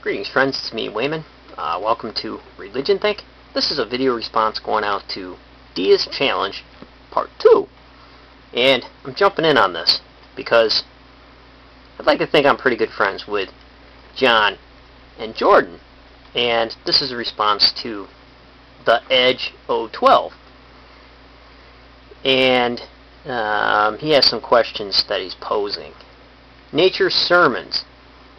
Greetings friends, it's me Wayman. Welcome to Religion Think. This is a video response going out to Deist Challenge Part 2. And I'm jumping in on this because I'd like to think I'm pretty good friends with John and Jordan. And this is a response to the Edge 012. And he has some questions that he's posing. Nature sermons.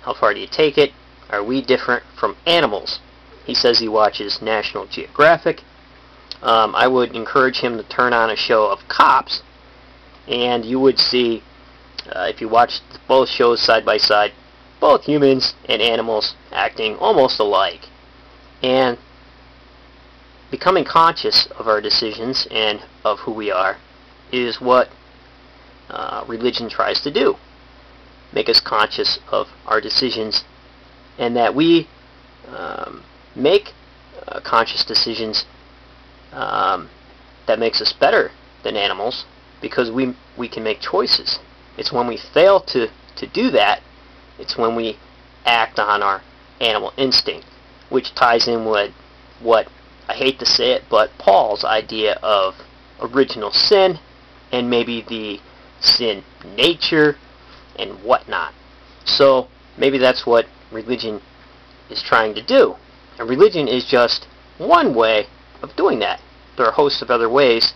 How far do you take it? Are we different from animals? He says he watches National Geographic. I would encourage him to turn on a show of cops, and you would see, if you watched both shows side by side, both humans and animals acting almost alike. And becoming conscious of our decisions and of who we are is what religion tries to do. Make us conscious of our decisions, and that we make conscious decisions that makes us better than animals, because we can make choices. It's when we fail to do that, it's when we act on our animal instinct, which ties in with what, I hate to say it, but Paul's idea of original sin, and maybe the sin nature and whatnot. So maybe that's what religion is trying to do. And religion is just one way of doing that. There are a host of other ways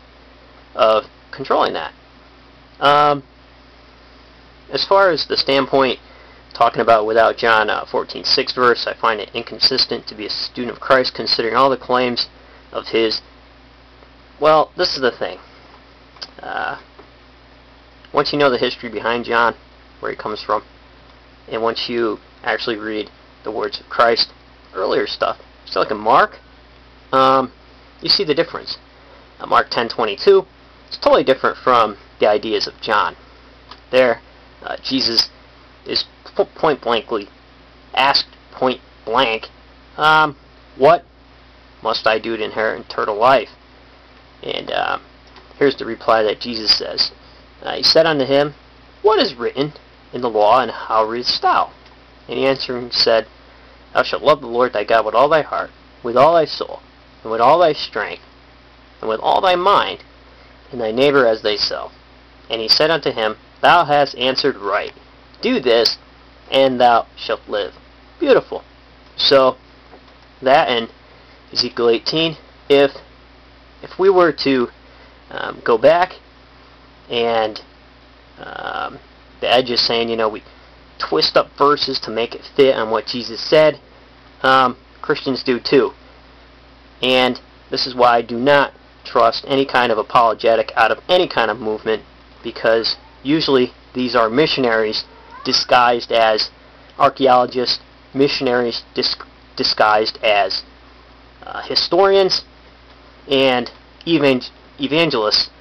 of controlling that. As far as the standpoint talking about without John 14:6 verse, I find it inconsistent to be a student of Christ considering all the claims of his. Well, this is the thing. Once you know the history behind John, where he comes from, and once you actually read the words of Christ, earlier stuff, so like in Mark, you see the difference. Mark 10:22, it's totally different from the ideas of John. There, Jesus is point blankly asked point blank, what must I do to inherit eternal life? And here's the reply that Jesus says. He said unto him, what is written in the law, and how readest thou? And he answering said, thou shalt love the Lord thy God with all thy heart, with all thy soul, and with all thy strength, and with all thy mind, and thy neighbor as thyself. And he said unto him, thou hast answered right. Do this, and thou shalt live. Beautiful. So, that and Ezekiel 18, if we were to go back, and the Edge is saying, we twist up verses to make it fit on what Jesus said. Christians do too. And this is why I do not trust any kind of apologetic out of any kind of movement, because usually these are missionaries disguised as archaeologists, missionaries disguised as historians, and evangelists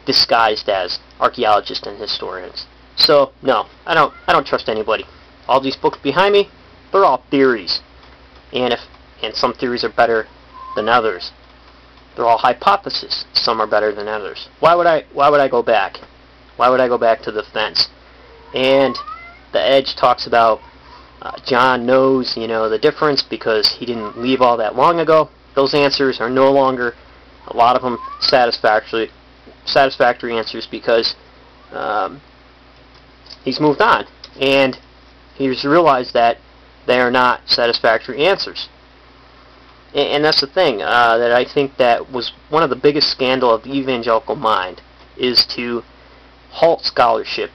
disguised as archaeologists and historians. So no, I don't trust anybody. All these books behind me, they're all theories, and some theories are better than others. They're all hypotheses. Some are better than others. Why would I go back? Why would I go back to the fence? And the Edge talks about John knows the difference because he didn't leave all that long ago. Those answers are no longer, a lot of them, satisfactory answers, because he's moved on, and he's realized that they are not satisfactory answers. And that's the thing, that I think that was one of the biggest scandal of the evangelical mind, is to halt scholarship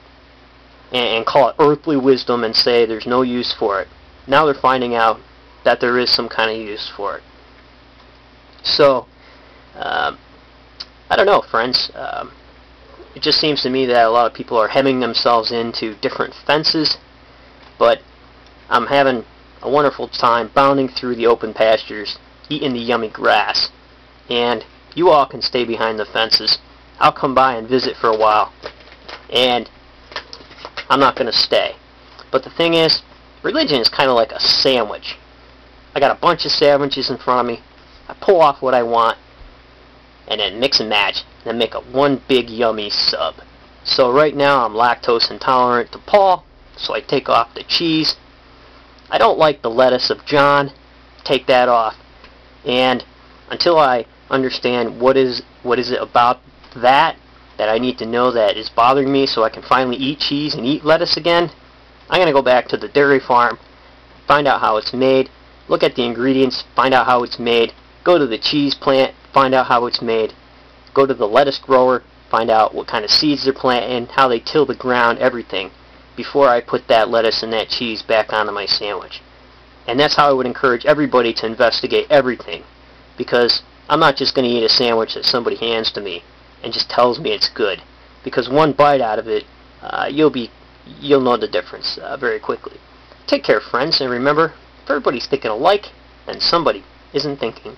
and call it earthly wisdom and say there's no use for it. Now they're finding out that there is some kind of use for it. So, I don't know, friends. It just seems to me that a lot of people are hemming themselves into different fences, but I'm having a wonderful time bounding through the open pastures, eating the yummy grass, and you all can stay behind the fences. I'll come by and visit for a while, and I'm not going to stay. But the thing is, religion is kind of like a sandwich. I got a bunch of sandwiches in front of me. I pull off what I want, and then mix and match, and then make a one big yummy sub. So right now I'm lactose intolerant to Paul, so I take off the cheese. I don't like the lettuce of John. Take that off. And until I understand what is it about that I need to know that is bothering me so I can finally eat cheese and eat lettuce again, I'm going to go back to the dairy farm, find out how it's made, look at the ingredients, find out how it's made, go to the cheese plant, find out how it's made, go to the lettuce grower, find out what kind of seeds they're planting, how they till the ground, everything, before I put that lettuce and that cheese back onto my sandwich. And that's how I would encourage everybody to investigate everything, because I'm not just going to eat a sandwich that somebody hands to me and just tells me it's good, because one bite out of it, you'll know the difference very quickly. Take care, friends, and remember, if everybody's thinking alike, then somebody isn't thinking.